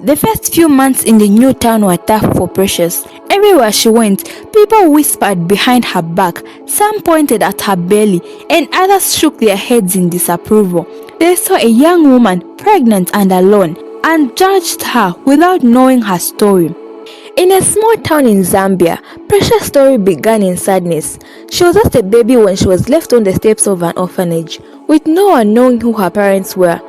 The first few months in the new town were tough for Precious. Everywhere she went, people whispered behind her back, some pointed at her belly, and others shook their heads in disapproval. They saw a young woman, pregnant and alone, and judged her without knowing her story. In a small town in Zambia, Precious' story began in sadness. She was just a baby when she was left on the steps of an orphanage, with no one knowing who her parents were.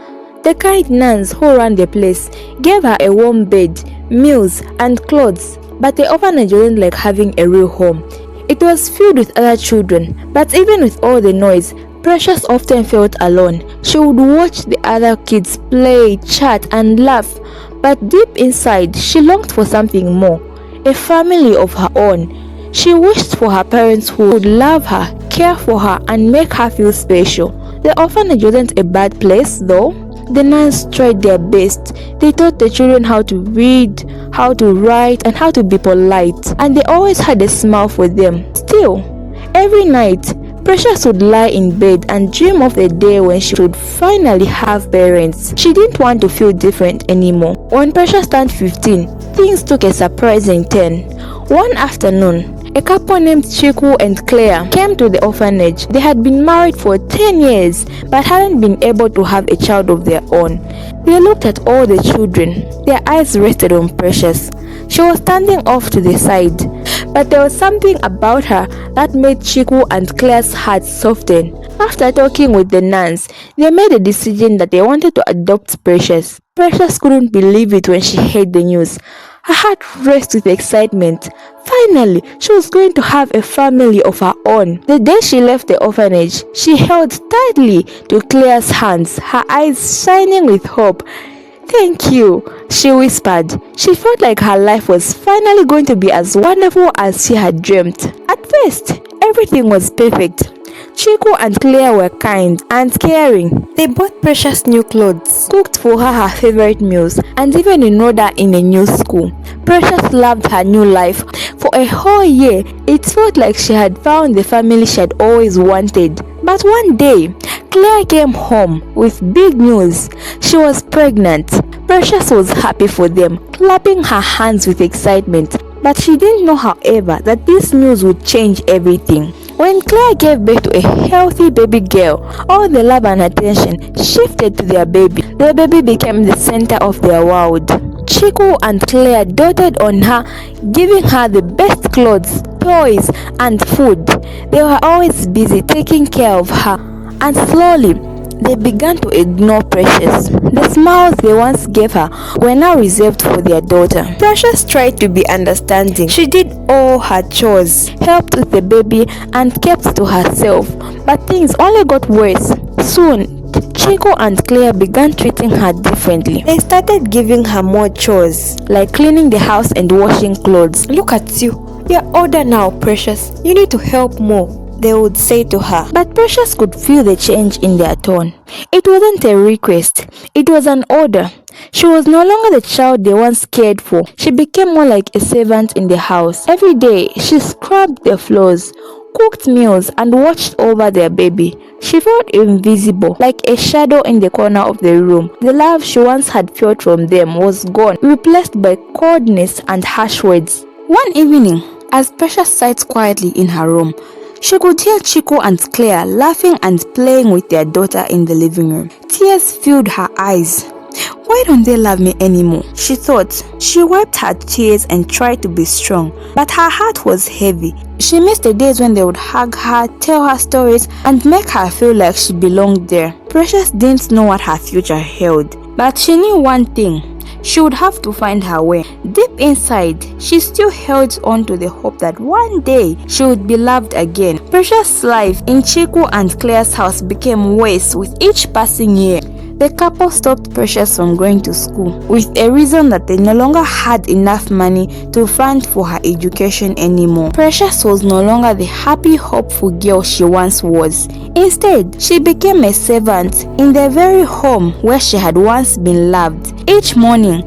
The kind nuns who ran the place gave her a warm bed, meals, and clothes, but the orphanage wasn't like having a real home. It was filled with other children, but even with all the noise, Precious often felt alone. She would watch the other kids play, chat, and laugh, but deep inside, she longed for something more, a family of her own. She wished for her parents who would love her, care for her, and make her feel special. The orphanage wasn't a bad place, though. The nuns tried their best. They taught the children how to read, how to write, and how to be polite, and they always had a smile for them. Still, every night, Precious would lie in bed and dream of the day when she would finally have parents. She didn't want to feel different anymore. When Precious turned 15, things took a surprising turn. One afternoon, a couple named Chiku and Claire came to the orphanage. They had been married for 10 years but hadn't been able to have a child of their own. They looked at all the children. Their eyes rested on Precious. She was standing off to the side, but there was something about her that made Chiku and Claire's hearts soften. After talking with the nuns, they made a decision that they wanted to adopt Precious. Precious couldn't believe it when she heard the news. Her heart raced with excitement. Finally, she was going to have a family of her own. The day she left the orphanage, she held tightly to Claire's hands, her eyes shining with hope. "Thank you," she whispered. She felt like her life was finally going to be as wonderful as she had dreamt. At first, everything was perfect. Chiku and Claire were kind and caring. They bought Precious new clothes, cooked for her favorite meals, and even enrolled her in a new school. Precious loved her new life. For a whole year, it felt like she had found the family she had always wanted. But one day, Claire came home with big news. She was pregnant. Precious was happy for them, clapping her hands with excitement. But she didn't know, however, that this news would change everything. When Claire gave birth to a healthy baby girl, all the love and attention shifted to their baby. The baby became the center of their world. Chiku and Claire doted on her, giving her the best clothes, toys, and food. They were always busy taking care of her, and slowly, they began to ignore Precious. The smiles they once gave her were now reserved for their daughter. Precious tried to be understanding. She did all her chores, helped with the baby, and kept to herself. But things only got worse. Soon, Chiku and Claire began treating her differently. They started giving her more chores, like cleaning the house and washing clothes. "Look at you. You're older now, Precious. You need to help more," they would say to her. But Precious could feel the change in their tone. It wasn't a request, it was an order. She was no longer the child they once cared for. She became more like a servant in the house. Every day, she scrubbed the floors, cooked meals, and watched over their baby. She felt invisible, like a shadow in the corner of the room. The love she once had felt from them was gone, replaced by coldness and harsh words. One evening, as Precious sat quietly in her room, she could hear Chiku and Claire laughing and playing with their daughter in the living room. Tears filled her eyes. "Why don't they love me anymore?" she thought. She wiped her tears and tried to be strong, but her heart was heavy. She missed the days when they would hug her, tell her stories, and make her feel like she belonged there. Precious didn't know what her future held, but she knew one thing. She would have to find her way. Deep inside, she still held on to the hope that one day she would be loved again. Precious' life in Chiku and Claire's house became worse with each passing year. The couple stopped Precious from going to school, with a reason that they no longer had enough money to fund for her education anymore. Precious was no longer the happy, hopeful girl she once was. Instead, she became a servant in the very home where she had once been loved. Each morning,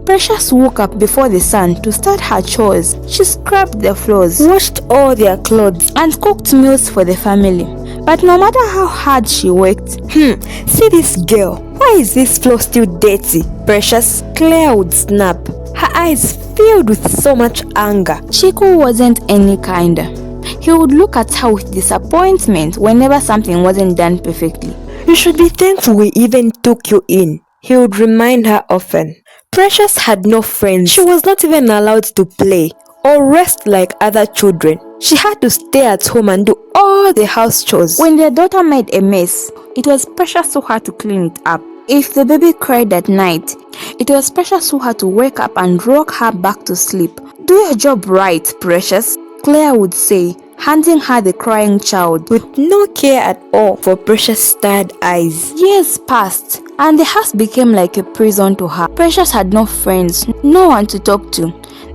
Precious woke up before the sun to start her chores. She scrubbed the floors, washed all their clothes, and cooked meals for the family. But no matter how hard she worked, see this girl, Why is this floor still dirty? Precious, Claire would snap, her eyes filled with so much anger. Chico wasn't any kinder. He would look at her with disappointment whenever something wasn't done perfectly. You should be thankful we even took you in, he would remind her often. Precious had no friends. She was not even allowed to play or rest like other children. She had to stay at home and do all the house chores. When their daughter made a mess, it was Precious who had to clean it up. If the baby cried at night, it was Precious who had to wake up and rock her back to sleep. Do your job right, Precious, Claire would say, handing her the crying child, with no care at all for Precious' tired eyes. Years passed, and the house became like a prison to her. Precious had no friends, no one to talk to.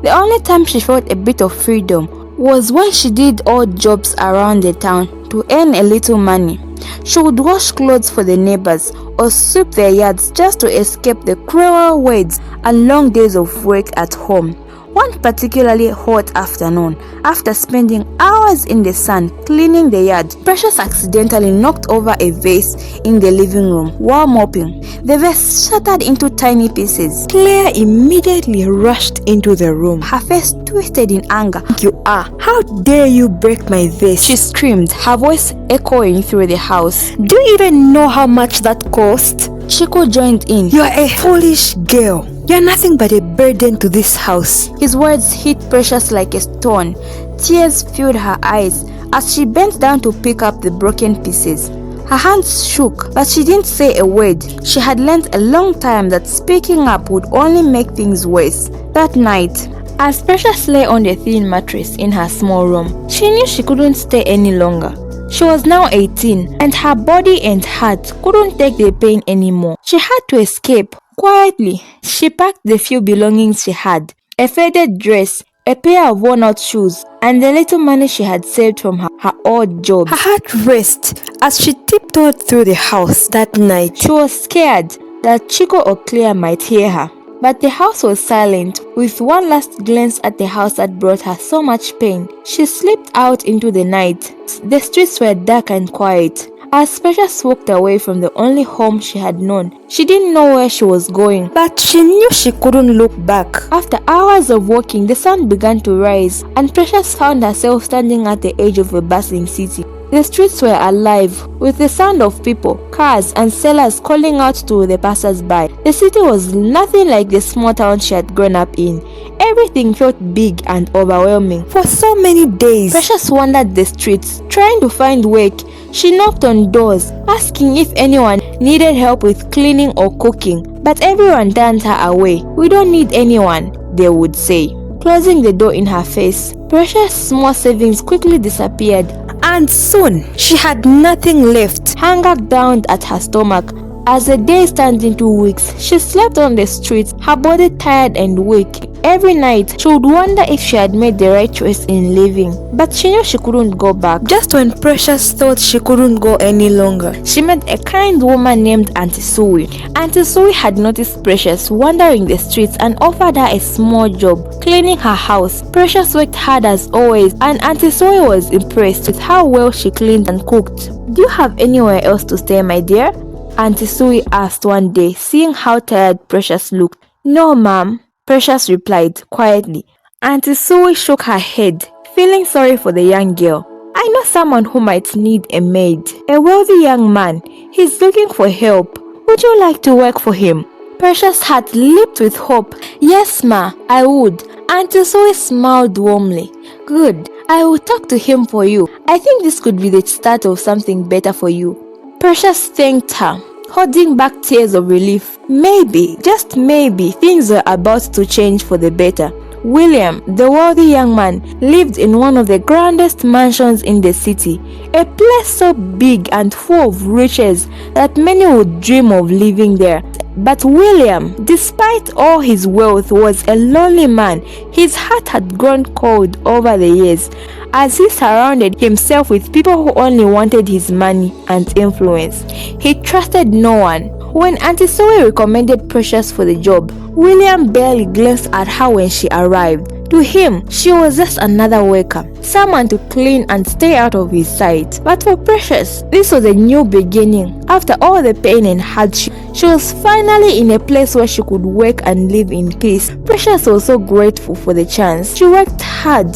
The only time she felt a bit of freedom was when she did odd jobs around the town to earn a little money. She would wash clothes for the neighbors or sweep their yards just to escape the cruel weeds and long days of work at home. One particularly hot afternoon, after spending hours in the sun cleaning the yard, Precious accidentally knocked over a vase in the living room while mopping. The vase shattered into tiny pieces. Claire immediately rushed into the room, her face twisted in anger. "You are! How dare you break my vase?" she screamed, her voice echoing through the house. "Do you even know how much that cost?" Chico joined in. "You are a foolish girl. You're nothing but a burden to this house." His words hit Precious like a stone. Tears filled her eyes as she bent down to pick up the broken pieces. Her hands shook, but she didn't say a word. She had learned a long time that speaking up would only make things worse. That night, as Precious lay on the thin mattress in her small room, she knew she couldn't stay any longer. She was now 18, and her body and heart couldn't take the pain anymore. She had to escape. Quietly, she packed the few belongings she had, a faded dress, a pair of worn-out shoes, and the little money she had saved from her odd job. Her heart raced as she tiptoed through the house that night. She was scared that Chico or Claire might hear her. But the house was silent. With one last glance at the house that brought her so much pain, she slipped out into the night. The streets were dark and quiet. As Precious walked away from the only home she had known, she didn't know where she was going, but she knew she couldn't look back. After hours of walking, the sun began to rise, and Precious found herself standing at the edge of a bustling city. The streets were alive with the sound of people, cars, and sellers calling out to the passers-by. The city was nothing like the small town she had grown up in. Everything felt big and overwhelming. For so many days, Precious wandered the streets, trying to find work. She knocked on doors, asking if anyone needed help with cleaning or cooking, but everyone turned her away. "We don't need anyone," they would say, closing the door in her face. Precious' small savings quickly disappeared, and soon she had nothing left. Hunger gnawed at her stomach. As the days turned into weeks, she slept on the streets, her body tired and weak. Every night, she would wonder if she had made the right choice in leaving, but she knew she couldn't go back. Just when Precious thought she couldn't go any longer, she met a kind woman named Auntie Sui. Auntie Sui had noticed Precious wandering the streets and offered her a small job, cleaning her house. Precious worked hard as always, and Auntie Sui was impressed with how well she cleaned and cooked. "Do you have anywhere else to stay, my dear?" Auntie Sui asked one day, seeing how tired Precious looked. "No, ma'am," Precious replied quietly. Auntie Sui shook her head, feeling sorry for the young girl. "I know someone who might need a maid. A wealthy young man. He's looking for help. Would you like to work for him?" Precious' heart leaped with hope. "Yes, ma, I would." Auntie Sui smiled warmly. "Good. I will talk to him for you. I think this could be the start of something better for you." Precious thanked her, holding back tears of relief. Maybe, just maybe, things were about to change for the better. William, the wealthy young man, lived in one of the grandest mansions in the city, a place so big and full of riches that many would dream of living there. But William, despite all his wealth, was a lonely man. His heart had grown cold over the years, as he surrounded himself with people who only wanted his money and influence. He trusted no one. When Auntie Sui recommended Precious for the job, William barely glanced at her when she arrived. To him, she was just another worker, someone to clean and stay out of his sight. But for Precious, this was a new beginning. After all the pain and hardship, she was finally in a place where she could work and live in peace. Precious was so grateful for the chance. She worked hard,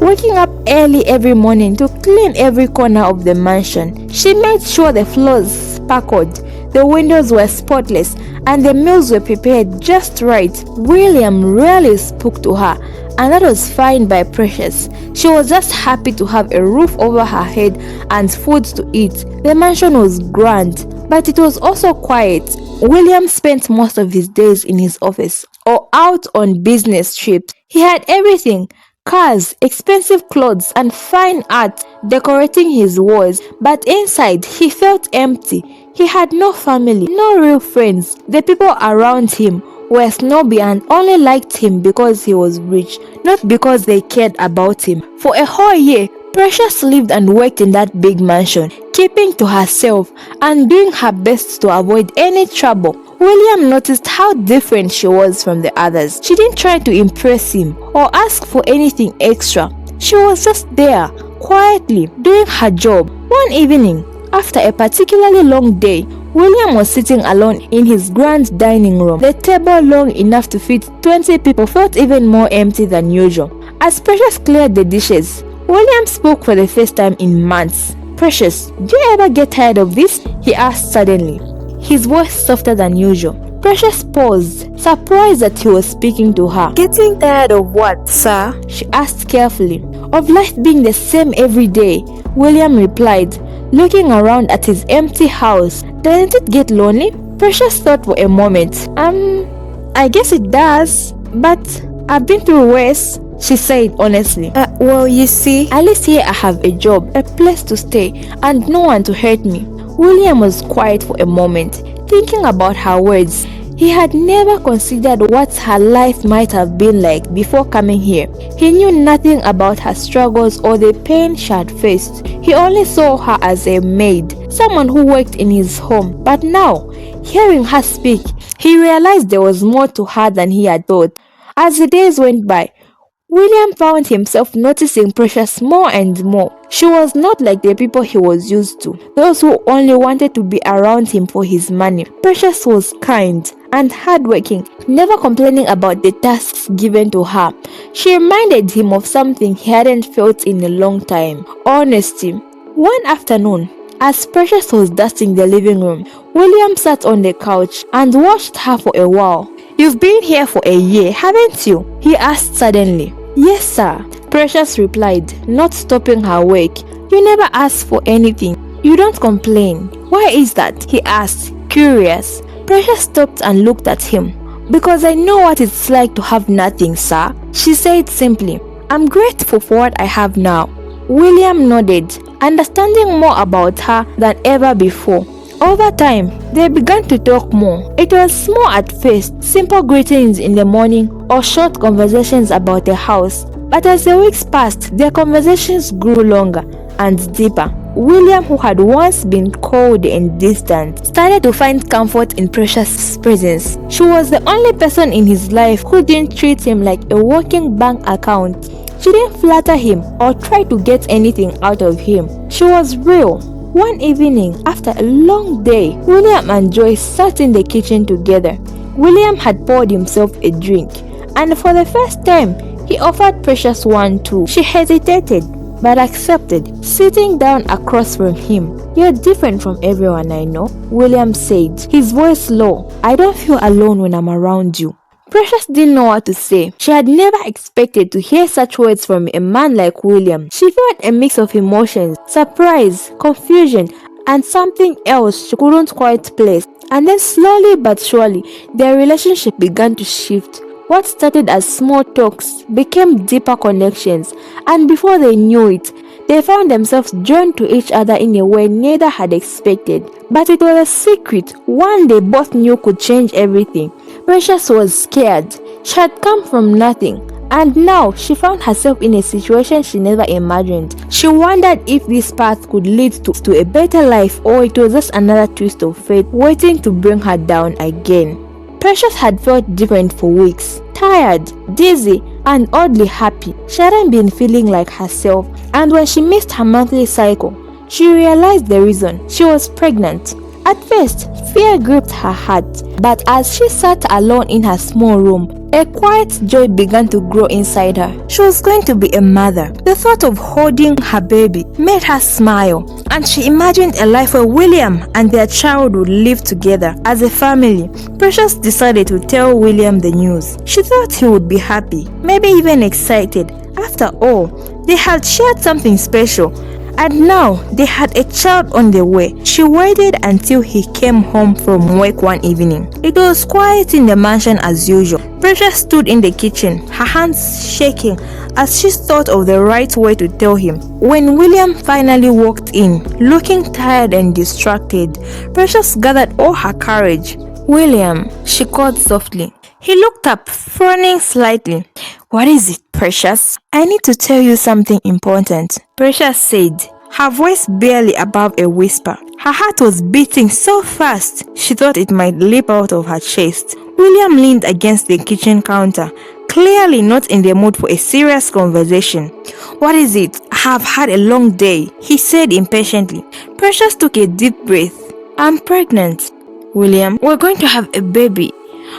waking up early every morning to clean every corner of the mansion. She made sure the floors sparkled, the windows were spotless, and the meals were prepared just right. William rarely spoke to her, and that was fine by Precious. She was just happy to have a roof over her head and food to eat. The mansion was grand, but it was also quiet. William spent most of his days in his office or out on business trips. He had everything: cars, expensive clothes, and fine art decorating his walls, but inside he felt empty. He had no family, no real friends. The people around him were snobby and only liked him because he was rich, not because they cared about him. For a whole year, Precious lived and worked in that big mansion, keeping to herself and doing her best to avoid any trouble. William noticed how different she was from the others. She didn't try to impress him or ask for anything extra. She was just there, quietly, doing her job. One evening, after a particularly long day, William was sitting alone in his grand dining room. The table, long enough to fit 20 people, felt even more empty than usual. As Precious cleared the dishes, William spoke for the first time in months. "Precious, do you ever get tired of this?" he asked suddenly, his voice softer than usual. Precious paused, surprised that he was speaking to her. Getting tired of what, sir? She asked carefully. "Of life being the same every day," William replied, looking around at his empty house. "Doesn't it get lonely?" Precious thought for a moment. I guess it does, but I've been through worse," she said honestly. Well, you see, "At least here I have a job, a place to stay, and no one to hurt me." William was quiet for a moment, thinking about her words. He had never considered what her life might have been like before coming here. He knew nothing about her struggles or the pain she had faced. He only saw her as a maid, someone who worked in his home. But now, hearing her speak, he realized there was more to her than he had thought. As the days went by, William found himself noticing Precious more and more. She was not like the people he was used to, those who only wanted to be around him for his money. Precious was kind and hardworking, never complaining about the tasks given to her. She reminded him of something he hadn't felt in a long time: honesty. One afternoon, as Precious was dusting the living room, William sat on the couch and watched her for a while. "You've been here for a year, haven't you?" he asked suddenly. "Yes, sir," Precious replied, not stopping her work. "You never ask for anything. You don't complain. Why is that?" he asked, curious. Precious stopped and looked at him. "Because I know what it's like to have nothing, sir," she said simply. "I'm grateful for what I have now." William nodded, understanding more about her than ever before. Over time, they began to talk more. It was small at first, simple greetings in the morning or short conversations about the house. But as the weeks passed, their conversations grew longer and deeper. William, who had once been cold and distant, started to find comfort in Precious' presence. She was the only person in his life who didn't treat him like a working bank account. She didn't flatter him or try to get anything out of him. She was real. One evening, after a long day, William and Joyce sat in the kitchen together. William had poured himself a drink, and for the first time, he offered Precious one too. She hesitated, but accepted, sitting down across from him. "You're different from everyone I know," William said, his voice low. "I don't feel alone when I'm around you." Precious didn't know what to say. She had never expected to hear such words from a man like William. She felt a mix of emotions: surprise, confusion, and something else she couldn't quite place. And then slowly but surely, their relationship began to shift. What started as small talks became deeper connections, and before they knew it, they found themselves drawn to each other in a way neither had expected. But it was a secret, one they both knew could change everything. Precious was scared. She had come from nothing, and now she found herself in a situation she never imagined. She wondered if this path could lead to a better life, or it was just another twist of fate waiting to bring her down again. Precious had felt different for weeks. tired, dizzy, and oddly happy. She hadn't been feeling like herself, and when she missed her monthly cycle, she realized the reason. She was pregnant. At first, fear gripped her heart, but as she sat alone in her small room, a quiet joy began to grow inside her. She was going to be a mother. The thought of holding her baby made her smile, and she imagined a life where William and their child would live together as a family. Precious decided to tell William the news. She thought he would be happy, maybe even excited. After all, they had shared something special, and now they had a child on the way. She waited until he came home from work one evening. It was quiet in the mansion as usual. Precious stood in the kitchen, her hands shaking as she thought of the right way to tell him. When William finally walked in, looking tired and distracted, Precious gathered all her courage. "William," she called softly. He looked up, frowning slightly. "What is it, Precious?" "I need to tell you something important," Precious said, her voice barely above a whisper. Her heart was beating so fast she thought it might leap out of her chest. William leaned against the kitchen counter, clearly not in the mood for a serious conversation. "What is it? I have had a long day," he said impatiently. Precious took a deep breath. "I'm pregnant, William. We're going to have a baby."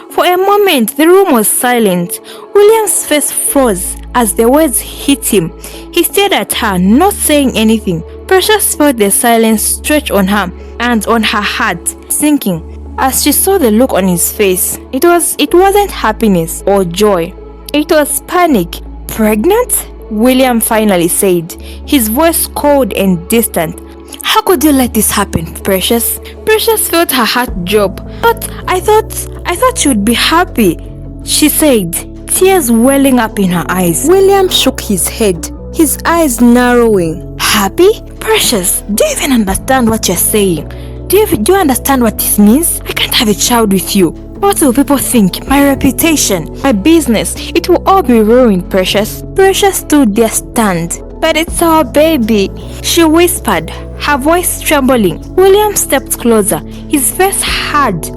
For a moment, the room was silent. William's face froze as the words hit him. He stared at her, not saying anything. Precious felt the silence stretch on her and on her heart, sinking as she saw the look on his face. It wasn't happiness or joy. It was panic. "Pregnant?" William finally said, his voice cold and distant. "How could you let this happen, Precious?" Precious felt her heart drop. "But I thought you'd be happy," she said, tears welling up in her eyes. William shook his head, his eyes narrowing. "Happy? Precious, do you even understand what you're saying? Do you understand what this means? I can't have a child with you. What will people think? My reputation, my business, it will all be ruined, Precious." Precious stood there stunned. "But it's our baby," she whispered, her voice trembling. William stepped closer, his face hard.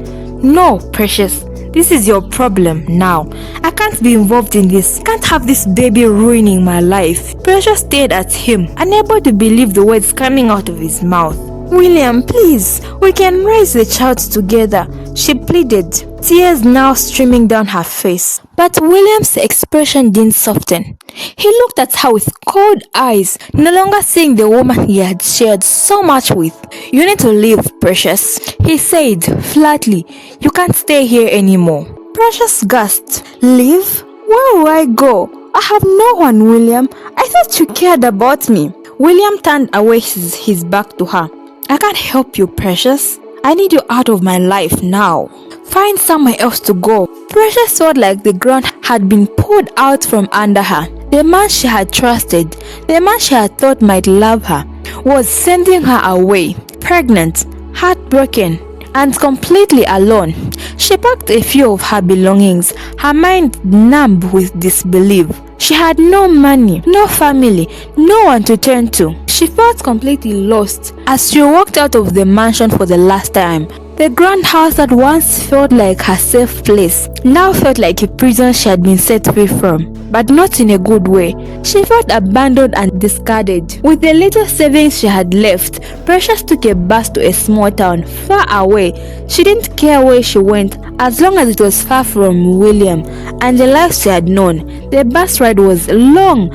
"No, Precious, this is your problem now. I can't be involved in this. Can't have this baby ruining my life." Precious stared at him, unable to believe the words coming out of his mouth. "William, please, we can raise the child together," she pleaded, tears now streaming down her face. But William's expression didn't soften. He looked at her with cold eyes, no longer seeing the woman he had shared so much with. "You need to leave, Precious," he said flatly. "You can't stay here anymore." Precious gasped. "Leave? Where will I go? I have no one, William. I thought you cared about me." William turned away his back to her. "I can't help you, Precious. I need you out of my life now. Find somewhere else to go." Precious felt like the ground had been pulled out from under her. The man she had trusted, the man she had thought might love her, was sending her away, pregnant, heartbroken, and completely alone. She packed a few of her belongings, her mind numb with disbelief. She had no money, no family, no one to turn to. She felt completely lost as she walked out of the mansion for the last time. The grand house that once felt like her safe place now felt like a prison she had been set free from, but not in a good way. She felt abandoned and discarded. With the little savings she had left, Precious took a bus to a small town far away. She didn't care where she went as long as it was far from William and the life she had known. The bus ride was long,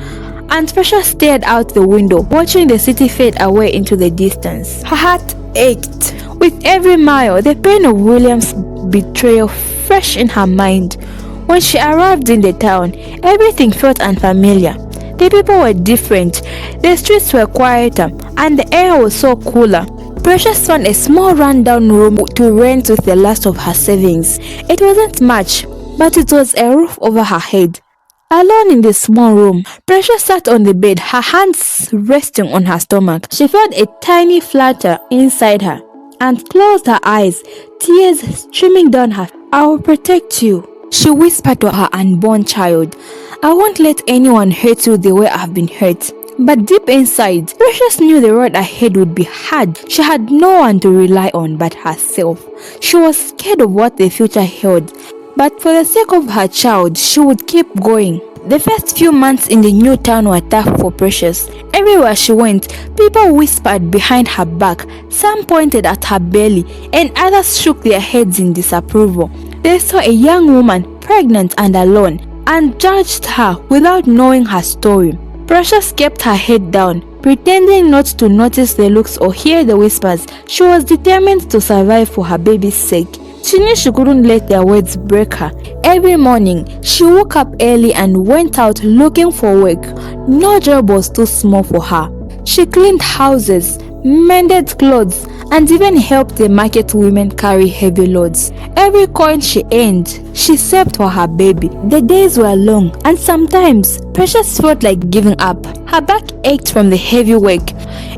and Precious stared out the window, watching the city fade away into the distance. Her heart ached. With every mile, the pain of William's betrayal fresh in her mind. When she arrived in the town, everything felt unfamiliar. The people were different, the streets were quieter, and the air was so cooler. Precious found a small rundown room to rent with the last of her savings. It wasn't much, but it was a roof over her head. Alone in the small room, Precious sat on the bed, her hands resting on her stomach. She felt a tiny flutter inside her and closed her eyes, tears streaming down her. "I will protect you," she whispered to her unborn child. "I won't let anyone hurt you the way I've been hurt." But deep inside, Precious knew the road ahead would be hard. She had no one to rely on but herself. She was scared of what the future held. But for the sake of her child, she would keep going. The first few months in the new town were tough for Precious. Everywhere she went, people whispered behind her back, some pointed at her belly, and others shook their heads in disapproval. They saw a young woman, pregnant and alone, and judged her without knowing her story. Precious kept her head down, pretending not to notice the looks or hear the whispers. She was determined to survive for her baby's sake. She knew she couldn't let their words break her. Every morning, she woke up early and went out looking for work. No job was too small for her. She cleaned houses, mended clothes, and even helped the market women carry heavy loads. Every coin she earned, she saved for her baby. The days were long, and sometimes Precious felt like giving up. Her back ached from the heavy work,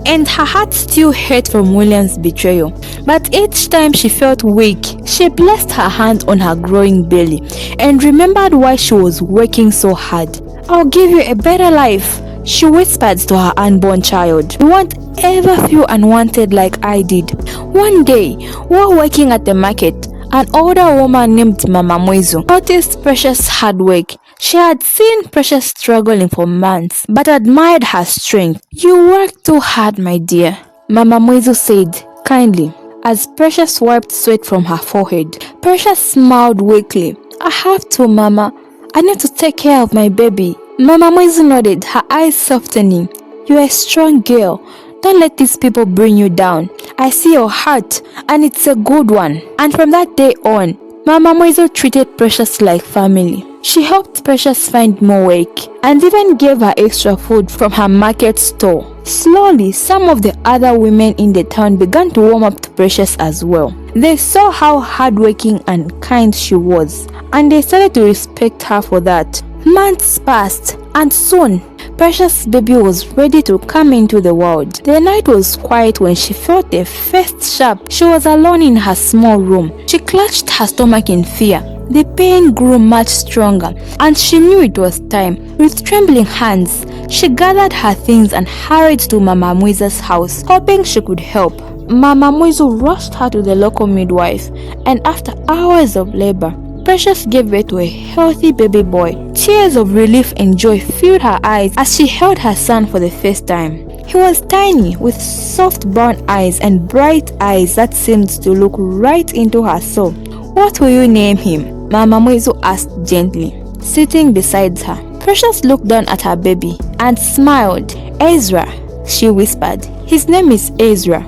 and her heart still hurt from William's betrayal. But each time she felt weak, she placed her hand on her growing belly and remembered why she was working so hard. "I'll give you a better life," she whispered to her unborn child. "You won't ever feel unwanted like I did." One day, while working at the market, an older woman named Mama Mwezu noticed Precious' hard work. She had seen Precious struggling for months, but admired her strength. "You work too hard, my dear," Mama Mwezu said kindly, as Precious wiped sweat from her forehead. Precious smiled weakly. "I have to, Mama. I need to take care of my baby." Mama Mwezu nodded, her eyes softening. "You're a strong girl. Don't let these people bring you down. I see your heart, and it's a good one." And from that day on, Mama Mwezu treated Precious like family. She helped Precious find more work and even gave her extra food from her market store. Slowly, some of the other women in the town began to warm up to Precious as well. They saw how hardworking and kind she was, and they started to respect her for that. Months passed, and soon, Precious' baby was ready to come into the world. The night was quiet when she felt the first sharp. She was alone in her small room. She clutched her stomach in fear. The pain grew much stronger, and she knew it was time. With trembling hands, she gathered her things and hurried to Mama Mwezu's house, hoping she could help. Mama Mwezu rushed her to the local midwife, and after hours of labor, Precious gave birth to a healthy baby boy. Tears of relief and joy filled her eyes as she held her son for the first time. He was tiny, with soft brown eyes and bright eyes that seemed to look right into her soul. "What will you name him?" Mama Mwezu asked gently, sitting beside her. Precious looked down at her baby and smiled. "Ezra," she whispered. "His name is Ezra."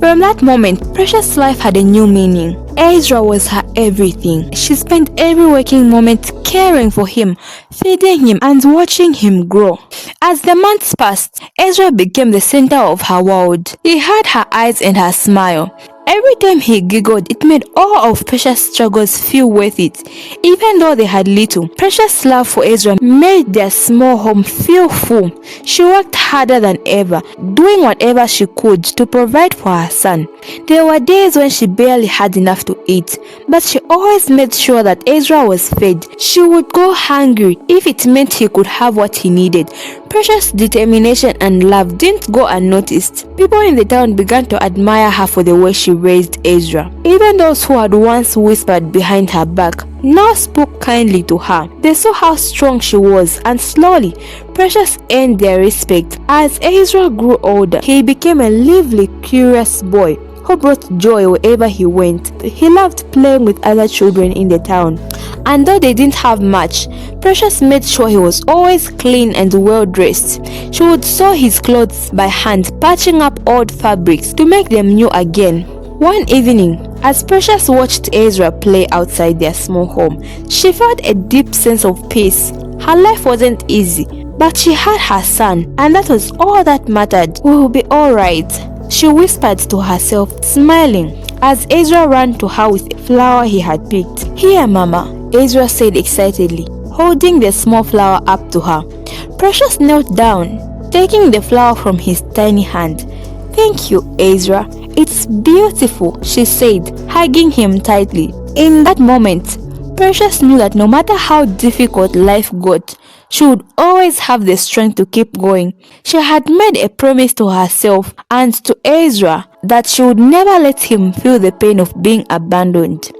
From that moment, Precious' life had a new meaning. Ezra was her everything. She spent every waking moment caring for him, feeding him, and watching him grow. As the months passed, Ezra became the center of her world. He had her eyes and her smile. Every time he giggled, it made all of Precious' struggles feel worth it. Even though they had little, Precious' love for Ezra made their small home feel full. She worked harder than ever, doing whatever she could to provide for her son. There were days when she barely had enough to eat, but she always made sure that Ezra was fed. She would go hungry if it meant he could have what he needed. Precious' determination and love didn't go unnoticed. People in the town began to admire her for the way she raised Ezra. Even those who had once whispered behind her back now spoke kindly to her. They saw how strong she was, and slowly, Precious earned their respect. As Ezra grew older, he became a lively, curious boy who brought joy wherever he went. He loved playing with other children in the town, and though they didn't have much, Precious made sure he was always clean and well dressed. She would sew his clothes by hand, patching up old fabrics to make them new again. One evening, as Precious watched Ezra play outside their small home, she felt a deep sense of peace. Her life wasn't easy, but she had her son, and that was all that mattered. "We will be alright," she whispered to herself, smiling, as Ezra ran to her with a flower he had picked. "Here, Mama," Ezra said excitedly, holding the small flower up to her. Precious knelt down, taking the flower from his tiny hand. "Thank you, Ezra. It's beautiful," she said, hugging him tightly. In that moment, Precious knew that no matter how difficult life got, she would always have the strength to keep going. She had made a promise to herself and to Ezra that she would never let him feel the pain of being abandoned.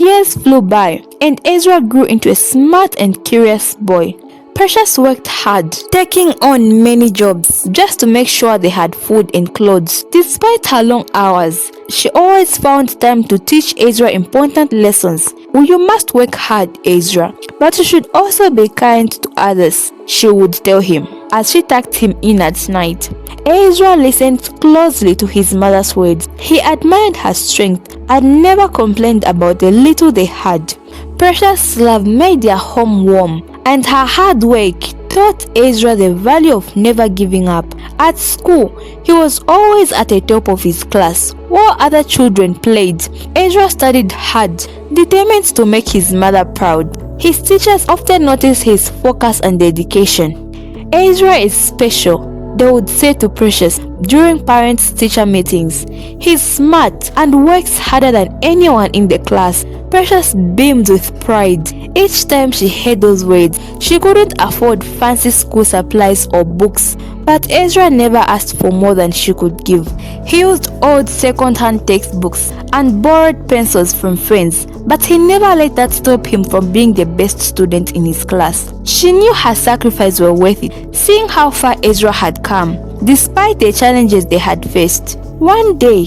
Years flew by, and Ezra grew into a smart and curious boy. Precious worked hard, taking on many jobs just to make sure they had food and clothes. Despite her long hours, she always found time to teach Ezra important lessons. "Well, you must work hard, Ezra, but you should also be kind to others," she would tell him as she tucked him in at night. Ezra listened closely to his mother's words. He admired her strength and never complained about the little they had. Precious' love made their home warm, and her hard work taught Ezra the value of never giving up. At school, he was always at the top of his class. While other children played, Ezra studied hard, determined to make his mother proud. His teachers often noticed his focus and dedication. "Ezra is special," they would say to Precious during parents-teacher meetings. "He's smart and works harder than anyone in the class." Precious beamed with pride each time she heard those words. She couldn't afford fancy school supplies or books, but Ezra never asked for more than she could give. He used old second-hand textbooks and borrowed pencils from friends, but he never let that stop him from being the best student in his class. She knew her sacrifices were worth it, seeing how far Ezra had come, despite the challenges they had faced. One day,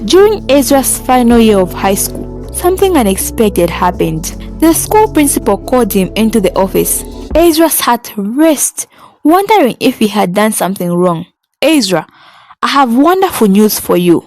during Ezra's final year of high school, something unexpected happened. The school principal called him into the office. Ezra's heart raced, wondering if he had done something wrong. "Ezra, I have wonderful news for you,"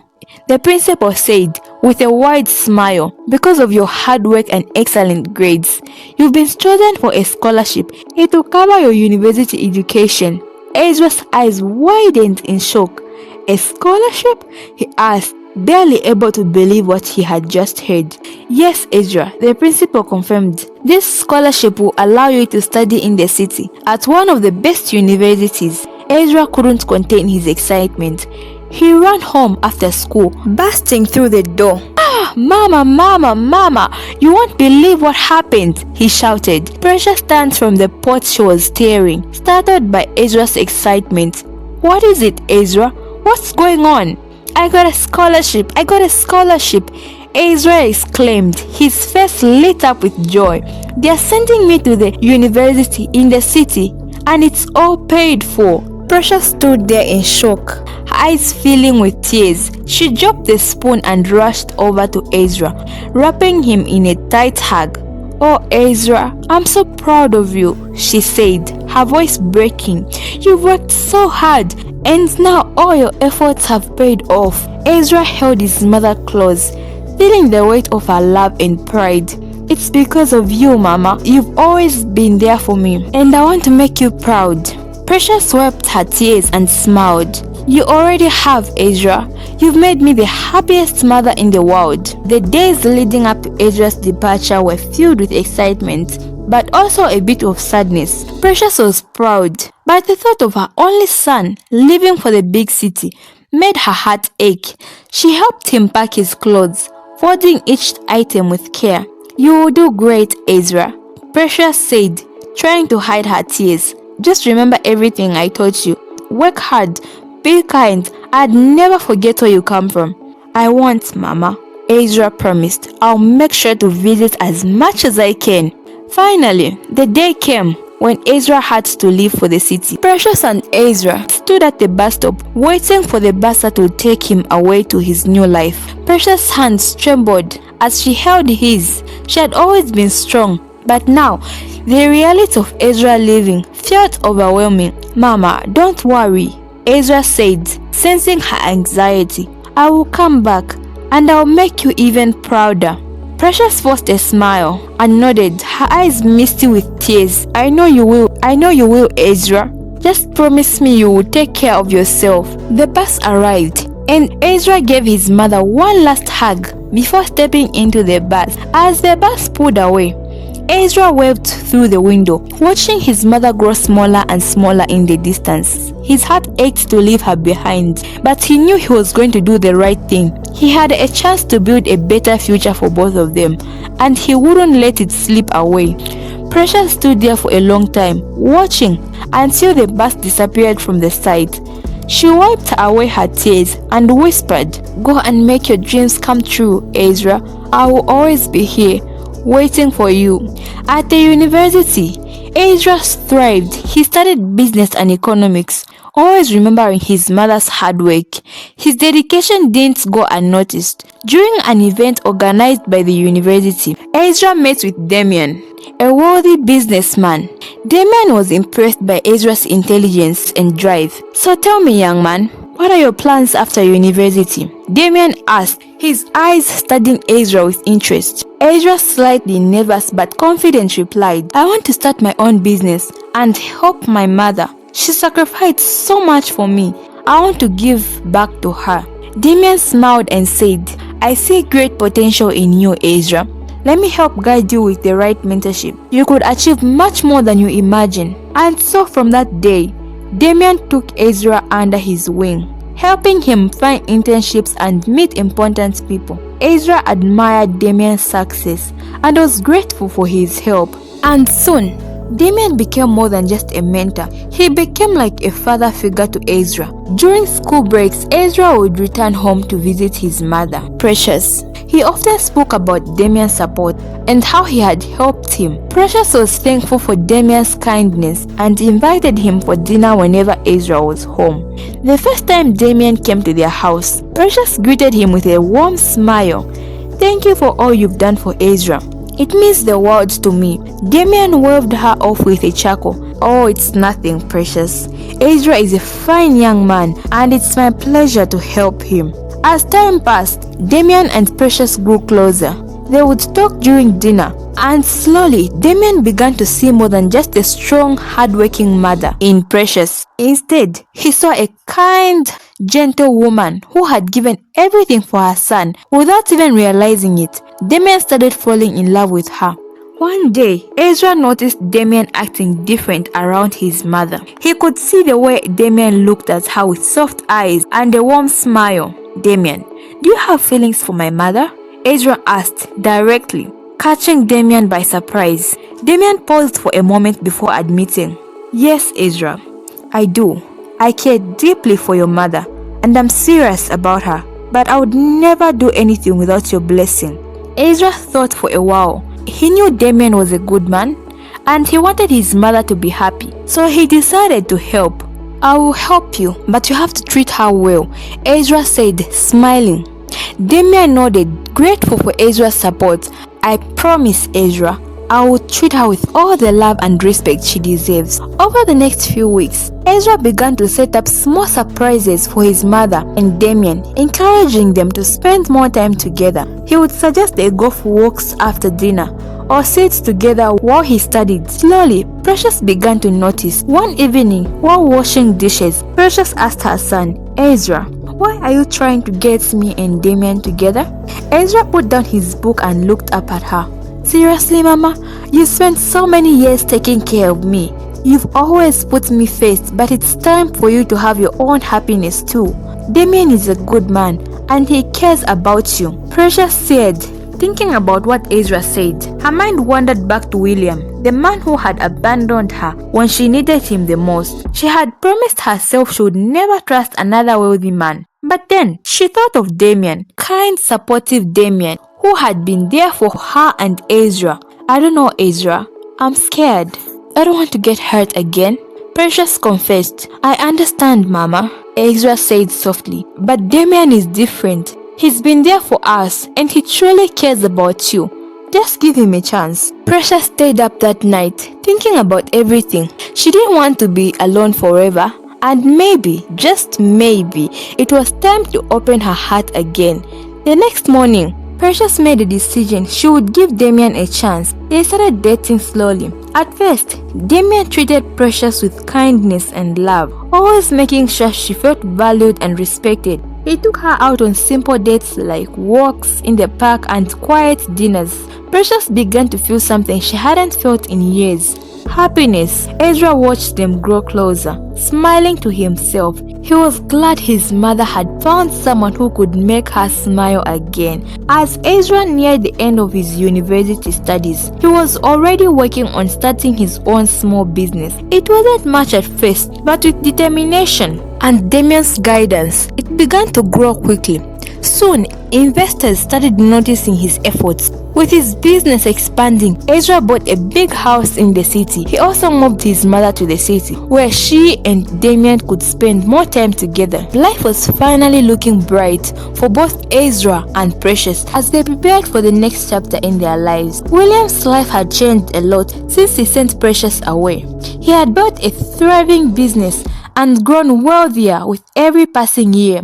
the principal said with a wide smile. "Because of your hard work and excellent grades, you've been chosen for a scholarship. It will cover your university education." Ezra's eyes widened in shock. "A scholarship?" he asked, barely able to believe what he had just heard. "Yes, Ezra," the principal confirmed. "This scholarship will allow you to study in the city at one of the best universities." Ezra couldn't contain his excitement. He ran home after school, bursting through the door. "Ah, Mama, Mama, Mama, you won't believe what happened," he shouted. Precious turned from the pot she was staring, startled by Ezra's excitement. "What is it, Ezra? What's going on?" "I got a scholarship! I got a scholarship!" Ezra exclaimed, his face lit up with joy. "They are sending me to the university in the city, and it's all paid for." Precious stood there in shock, her eyes filling with tears. She dropped the spoon and rushed over to Ezra, wrapping him in a tight hug. "Oh, Ezra, I'm so proud of you," she said, her voice breaking. "You've worked so hard, and now all your efforts have paid off." Ezra held his mother close, feeling the weight of her love and pride. "It's because of you, Mama. You've always been there for me, and I want to make you proud." Precious wiped her tears and smiled. "You already have, Ezra. You've made me the happiest mother in the world." The days leading up to Ezra's departure were filled with excitement, but also a bit of sadness. Precious was proud, but the thought of her only son leaving for the big city made her heart ache. She helped him pack his clothes, folding each item with care. "You will do great, Ezra," Precious said, trying to hide her tears. "Just remember everything I taught you. Work hard, be kind, and never forget where you come from." "I won't, Mama," Ezra promised. "I'll make sure to visit as much as I can." Finally, the day came when Ezra had to leave for the city. Precious and Ezra stood at the bus stop, waiting for the buser to take him away to his new life. Precious' hands trembled as she held his. She had always been strong, but now the reality of Ezra leaving felt overwhelming. "Mama, don't worry," Ezra said, sensing her anxiety. "I will come back, and I'll make you even prouder." Precious forced a smile and nodded, her eyes misty with tears. I know you will, Ezra. Just promise me you will take care of yourself." The bus arrived, and Ezra gave his mother one last hug before stepping into the bus. As the bus pulled away, Ezra waved through the window, watching his mother grow smaller and smaller in the distance. His heart ached to leave her behind, but he knew he was going to do the right thing. He had a chance to build a better future for both of them, and he wouldn't let it slip away. Precious stood there for a long time, watching until the bus disappeared from the sight. She wiped away her tears and whispered, "Go and make your dreams come true, Ezra. I will always be here. waiting for you. At the university, Ezra thrived. He studied business and economics, always remembering his mother's hard work. His dedication didn't go unnoticed. During an event organized by the university, Ezra met with Damien, a wealthy businessman. Damien was impressed by Ezra's intelligence and drive. "So tell me, young man, what are your plans after university?" Damien asked, his eyes studying Ezra with interest. Ezra, slightly nervous but confident, replied, "I want to start my own business and help my mother. She sacrificed so much for me. I want to give back to her." Damien smiled and said, "I see great potential in you, Ezra. Let me help guide you with the right mentorship. You could achieve much more than you imagine." And so from that day, Damien took Ezra under his wing, helping him find internships and meet important people. Ezra admired Damien's success and was grateful for his help. And soon, Damien became more than just a mentor. He became like a father figure to Ezra. During school breaks, Ezra would return home to visit his mother, Precious. He often spoke about Damien's support and how he had helped him. Precious was thankful for Damien's kindness and invited him for dinner whenever Ezra was home. The first time Damien came to their house, Precious greeted him with a warm smile. "Thank you for all you've done for Ezra. It means the world to me." Damien waved her off with a chuckle. "Oh, it's nothing, Precious. Ezra is a fine young man and it's my pleasure to help him." As time passed, Damien and Precious grew closer. They would talk during dinner, and slowly, Damien began to see more than just a strong, hardworking mother in Precious. Instead, he saw a kind, gentle woman who had given everything for her son without even realizing it. Damien started falling in love with her. One day, Ezra noticed Damien acting different around his mother. He could see the way Damien looked at her with soft eyes and a warm smile. "Damien, do you have feelings for my mother?" Ezra asked directly, catching Damien by surprise. Damien paused for a moment before admitting, "Yes, Ezra, I do. I care deeply for your mother, and I'm serious about her, but I would never do anything without your blessing." Ezra thought for a while. He knew Damien was a good man, and he wanted his mother to be happy, so he decided to help. "I will help you, but you have to treat her well," Ezra said, smiling. Damien nodded, grateful for Ezra's support. "I promise, Ezra, I will treat her with all the love and respect she deserves." Over the next few weeks, Ezra began to set up small surprises for his mother and Damien, encouraging them to spend more time together. He would suggest they go for walks after dinner or sit together while he studied. Slowly, Precious began to notice. One evening, while washing dishes, Precious asked her son, "Ezra, why are you trying to get me and Damien together?" Ezra put down his book and looked up at her. "Seriously, Mama? You spent so many years taking care of me. You've always put me first, but it's time for you to have your own happiness too. Damien is a good man, and he cares about you," Precious said. Thinking about what Ezra said, her mind wandered back to William, the man who had abandoned her when she needed him the most. She had promised herself she would never trust another wealthy man. But then, she thought of Damien, kind, supportive Damien, who had been there for her and Ezra. "I don't know, Ezra. I'm scared. I don't want to get hurt again," Precious confessed. "I understand, Mama," Ezra said softly. "But Damien is different. He's been there for us, and he truly cares about you. Just give him a chance." Precious stayed up that night, thinking about everything. She didn't want to be alone forever, and maybe, just maybe, it was time to open her heart again. The next morning, Precious made a decision she would give Damien a chance. They started dating slowly. At first, Damien treated Precious with kindness and love, always making sure she felt valued and respected. He took her out on simple dates like walks in the park and quiet dinners. Precious began to feel something she hadn't felt in years. Happiness. Ezra watched them grow closer, smiling to himself. He was glad his mother had found someone who could make her smile again. As Ezra neared the end of his university studies, he was already working on starting his own small business. It wasn't much at first, but with determination and Damien's guidance, it began to grow quickly. Soon, investors started noticing his efforts. With his business expanding, Ezra bought a big house in the city. He also moved his mother to the city, where she and Damien could spend more time together. Life was finally looking bright for both Ezra and Precious as they prepared for the next chapter in their lives. William's life had changed a lot since he sent Precious away. He had built a thriving business and grown wealthier with every passing year.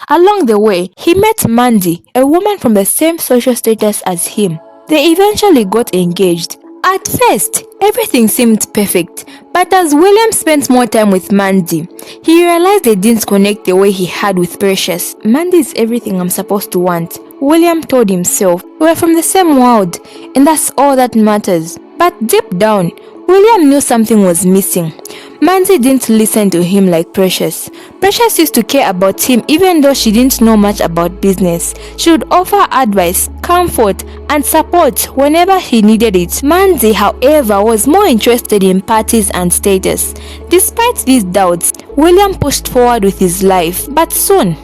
Along the way, he met Mandy, a woman from the same social status as him. They eventually got engaged. At first, everything seemed perfect, but as William spent more time with Mandy, he realized they didn't connect the way he had with Precious. Mandy is everything I'm supposed to want, William told himself. We're from the same world, and that's all that matters. But deep down, William knew something was missing. Mandy didn't listen to him like Precious. Precious used to care about him even though she didn't know much about business. She would offer advice, comfort, and support whenever he needed it. Mandy, however, was more interested in parties and status. Despite these doubts, William pushed forward with his life, but soon,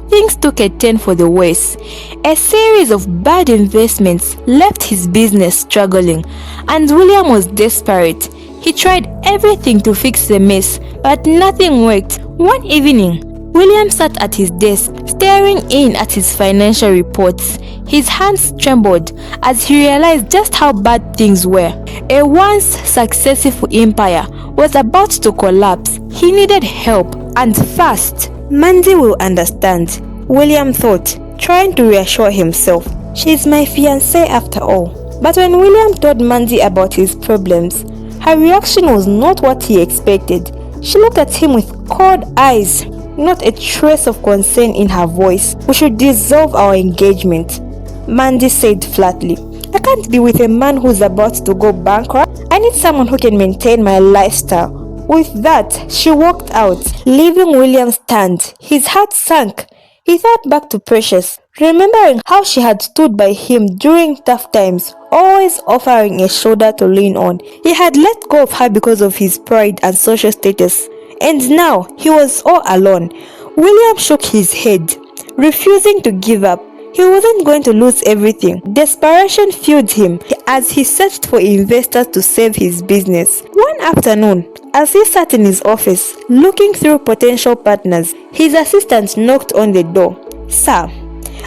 things took a turn for the worse. A series of bad investments left his business struggling, and William was desperate. He tried everything to fix the mess, but nothing worked. One evening, William sat at his desk, staring in at his financial reports. His hands trembled as he realized just how bad things were. A once successful empire was about to collapse. He needed help, and fast. Mandy will understand, William thought, trying to reassure himself. She's my fiancée after all. But when William told Mandy about his problems, her reaction was not what he expected. She looked at him with cold eyes, not a trace of concern in her voice. We should dissolve our engagement, Mandy said flatly. I can't be with a man who's about to go bankrupt. I need someone who can maintain my lifestyle. With that, she walked out, leaving William stunned. His heart sank. He thought back to Precious, remembering how she had stood by him during tough times, always offering a shoulder to lean on. He had let go of her because of his pride and social status, and now he was all alone. William shook his head, refusing to give up. He wasn't going to lose everything. Desperation filled him as he searched for investors to save his business. One afternoon, as he sat in his office, looking through potential partners, his assistant knocked on the door. Sir,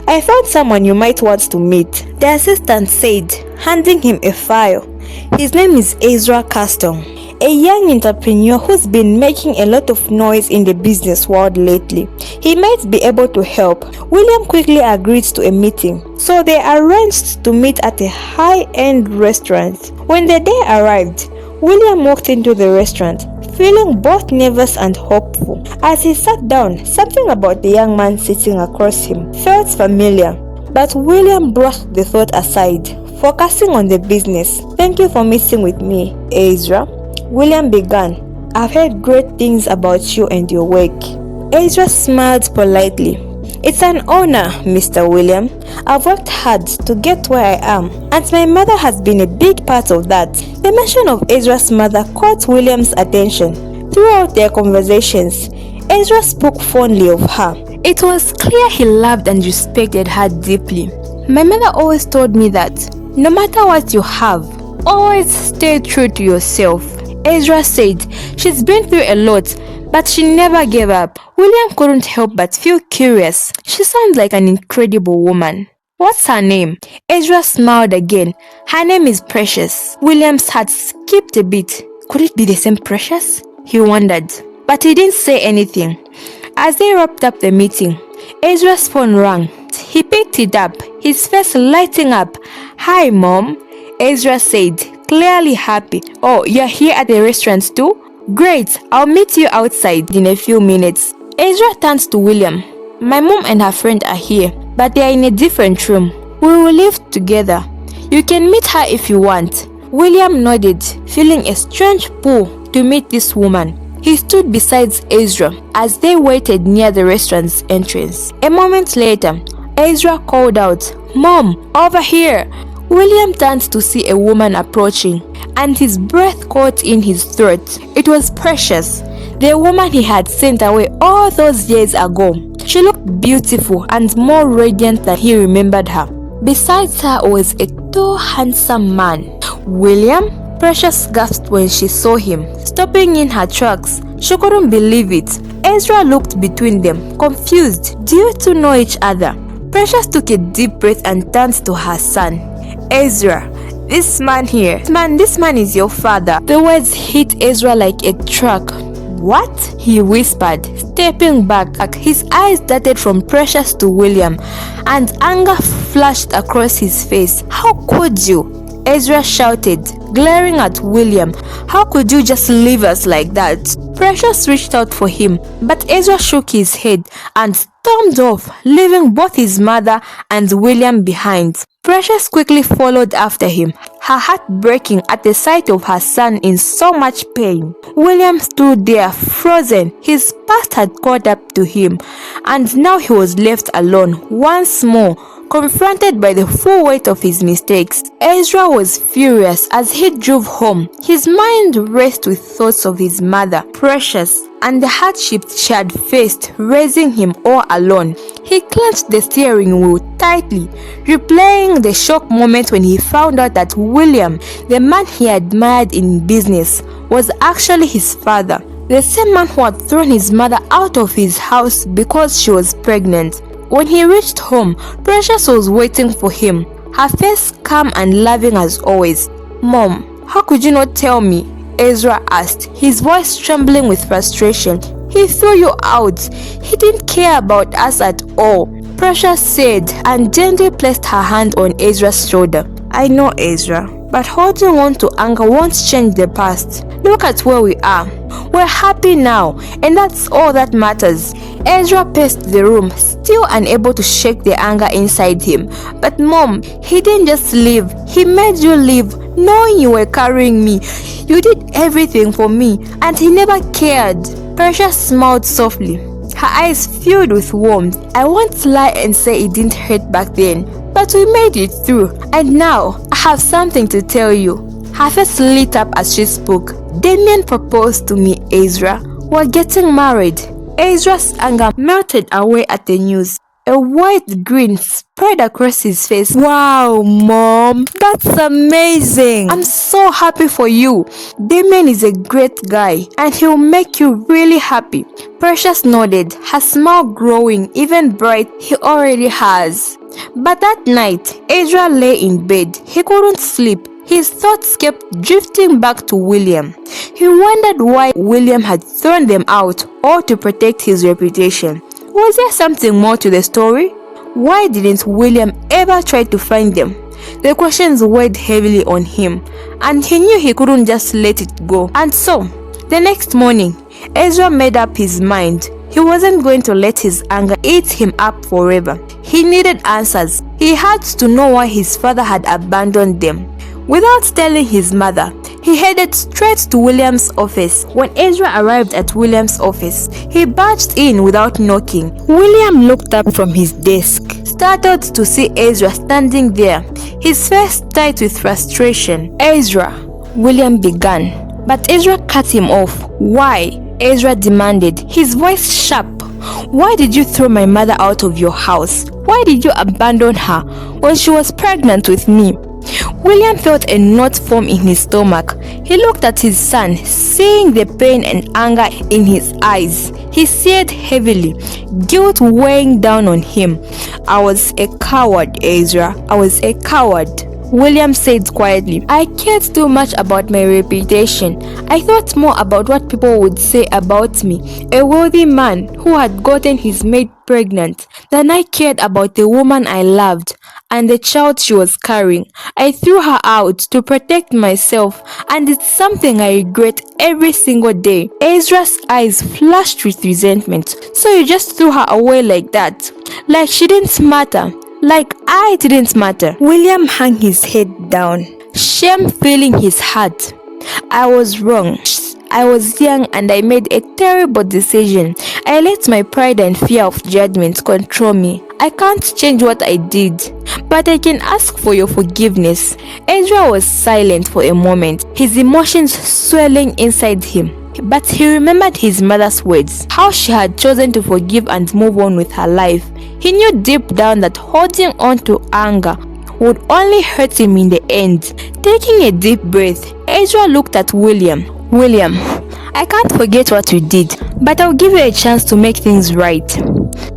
I found someone you might want to meet, the assistant said, handing him a file. His name is Ezra Custom, a young entrepreneur who's been making a lot of noise in the business world lately. He might be able to help. William quickly agreed to a meeting, so they arranged to meet at a high-end restaurant. When the day arrived, William walked into the restaurant, feeling both nervous and hopeful. As he sat down, something about the young man sitting across him felt familiar, but William brushed the thought aside, focusing on the business. Thank you for meeting with me, Ezra, William began. I've heard great things about you and your work. Ezra smiled politely. It's an honor, Mr. William. I've worked hard to get where I am, and my mother has been a big part of that. The mention of Ezra's mother caught William's attention. Throughout their conversations, Ezra spoke fondly of her. It was clear he loved and respected her deeply. My mother always told me that no matter what you have, always stay true to yourself. Ezra said she's been through a lot, but she never gave up. William couldn't help but feel curious. She sounds like an incredible woman. What's her name? Ezra smiled again. Her name is Precious. William's heart skipped a beat. Could it be the same Precious? He wondered, but he didn't say anything. As they wrapped up the meeting, Ezra's phone rang. He picked it up, his face lighting up. Hi, Mom, Ezra said, clearly happy. Oh, you're here at the restaurant too? Great, I'll meet you outside in a few minutes. Ezra turns to William. My mom and her friend are here, but they are in a different room. We will live together. You can meet her if you want. William nodded, feeling a strange pull to meet this woman. He stood beside Ezra as they waited near the restaurant's entrance. A moment later, Ezra called out, Mom, over here. William turned to see a woman approaching, and his breath caught in his throat. It was Precious, the woman he had sent away all those years ago. She looked beautiful and more radiant than he remembered her. Besides her was a tall, handsome man. William? Precious gasped when she saw him, stopping in her tracks. She couldn't believe it. Ezra looked between them, confused. Do you two know each other? Precious took a deep breath and turned to her son. Ezra, this man here, this man is your father. The words hit Ezra like a truck. What? He whispered, stepping back. His eyes darted from Precious to William, and anger flashed across his face. How could you? Ezra shouted, glaring at William. How could you just leave us like that? Precious reached out for him, but Ezra shook his head and stormed off, leaving both his mother and William behind. Precious quickly followed after him, her heart breaking at the sight of her son in so much pain. William stood there, frozen. His past had caught up to him, and now he was left alone once more, confronted by the full weight of his mistakes. Ezra was furious as he drove home. His mind raced with thoughts of his mother, Precious, and the hardships she had faced, raising him all alone. He clenched the steering wheel tightly, replaying the shock moment when he found out that William, the man he admired in business, was actually his father. The same man who had thrown his mother out of his house because she was pregnant. When he reached home, Precious was waiting for him, her face calm and loving as always. Mom, how could you not tell me? Ezra asked, his voice trembling with frustration. He threw you out. He didn't care about us at all, Precious said, and gently placed her hand on Ezra's shoulder. I know, Ezra, but holding on to anger won't change the past. Look at where we are. We're happy now, and that's all that matters. Ezra paced the room, still unable to shake the anger inside him. But Mom, he didn't just leave. He made you leave, knowing you were carrying me. You did everything for me, and he never cared. Precious smiled softly, her eyes filled with warmth. I won't lie and say it didn't hurt back then, but we made it through, and now I have something to tell you. Her face lit up as she spoke. Damien proposed to me, Ezra. We're getting married. Ezra's anger melted away at the news. A wide grin spread across his face. Wow, Mom, that's amazing. I'm so happy for you. Damien is a great guy, and he'll make you really happy. Precious nodded, her smile growing even bright. He already has. But that night, Ezra lay in bed. He couldn't sleep. His thoughts kept drifting back to William. He wondered why William had thrown them out, all to protect his reputation. Was there something more to the story? Why didn't William ever try to find them? The questions weighed heavily on him, and he knew he couldn't just let it go. And so, the next morning, Ezra made up his mind. He wasn't going to let his anger eat him up forever. He needed answers. He had to know why his father had abandoned them. Without telling his mother, he headed straight to William's office. When Ezra arrived at William's office, he barged in without knocking. William looked up from his desk, startled to see Ezra standing there, his face tight with frustration. Ezra, William began, but Ezra cut him off. Why? Ezra demanded, his voice sharp. Why did you throw my mother out of your house? Why did you abandon her when she was pregnant with me? William felt a knot form in his stomach. He looked at his son, seeing the pain and anger in his eyes. He sighed heavily, guilt weighing down on him. I was a coward, Ezra. I was a coward. William said quietly, I cared too much about my reputation. I thought more about what people would say about me, a wealthy man who had gotten his maid pregnant, than I cared about the woman I loved and the child she was carrying. I threw her out to protect myself, and it's something I regret every single day. Ezra's eyes flashed with resentment. So you just threw her away like that? Like she didn't matter? Like I didn't matter? William hung his head down, shame filling his heart. I was wrong. I was young and I made a terrible decision. I let my pride and fear of judgment control me. I can't change what I did, but I can ask for your forgiveness. Ezra was silent for a moment, his emotions swelling inside him. But he remembered his mother's words, how she had chosen to forgive and move on with her life. He knew deep down that holding on to anger would only hurt him in the end. Taking a deep breath, Ezra looked at William. William, I can't forget what you did, but I'll give you a chance to make things right.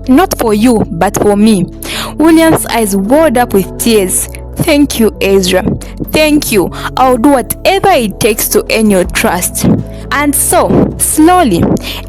Not for you, but for me. William's eyes welled up with tears. Thank you, Ezra. Thank you. I'll do whatever it takes to earn your trust. And so, slowly,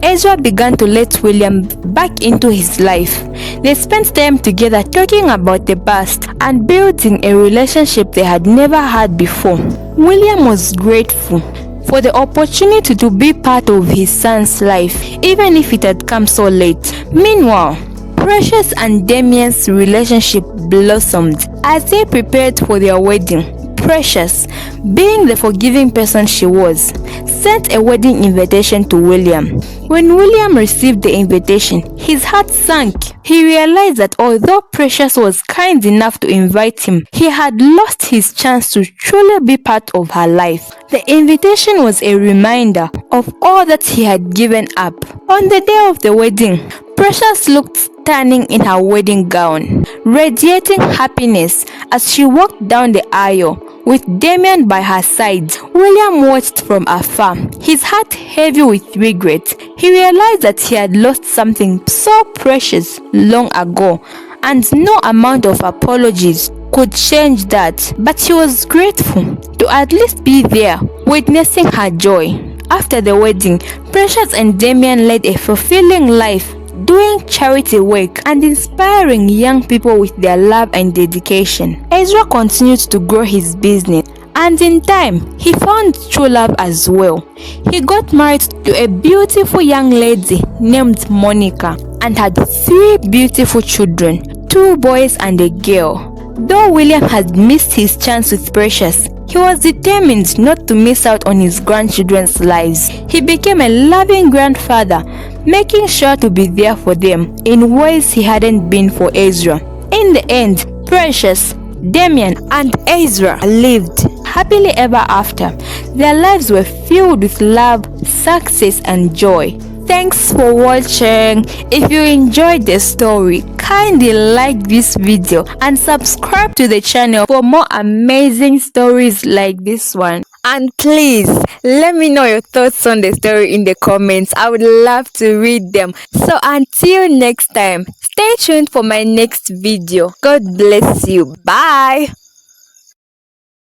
Ezra began to let William back into his life. They spent time together talking about the past and building a relationship they had never had before. William was grateful for the opportunity to be part of his son's life, even if it had come so late. Meanwhile, Precious and Damien's relationship blossomed as they prepared for their wedding. Precious, being the forgiving person she was, sent a wedding invitation to William. When William received the invitation, his heart sank. He realized that although Precious was kind enough to invite him, he had lost his chance to truly be part of her life. The invitation was a reminder of all that he had given up. On the day of the wedding, Precious looked stunning in her wedding gown, radiating happiness as she walked down the aisle with Damien by her side. William watched from afar, his heart heavy with regret. He realized that he had lost something so precious long ago, and no amount of apologies could change that. But he was grateful to at least be there, witnessing her joy. After the wedding, Precious and Damien led a fulfilling life, doing charity work and inspiring young people with their love and dedication. Ezra continued to grow his business, and in time, he found true love as well. He got married to a beautiful young lady named Monica and had 3 beautiful children, 2 boys and a girl. Though William had missed his chance with Precious, he was determined not to miss out on his grandchildren's lives. He became a loving grandfather, making sure to be there for them in ways he hadn't been for Ezra. In the end, Precious, Damien, and Ezra lived happily ever after. Their lives were filled with love, success, and joy. Thanks for watching. If you enjoyed the story, kindly like this video and subscribe to the channel for more amazing stories like this one. And please let me know your thoughts on the story in the comments. I would love to read them. So until next time, stay tuned for my next video. God bless you. Bye.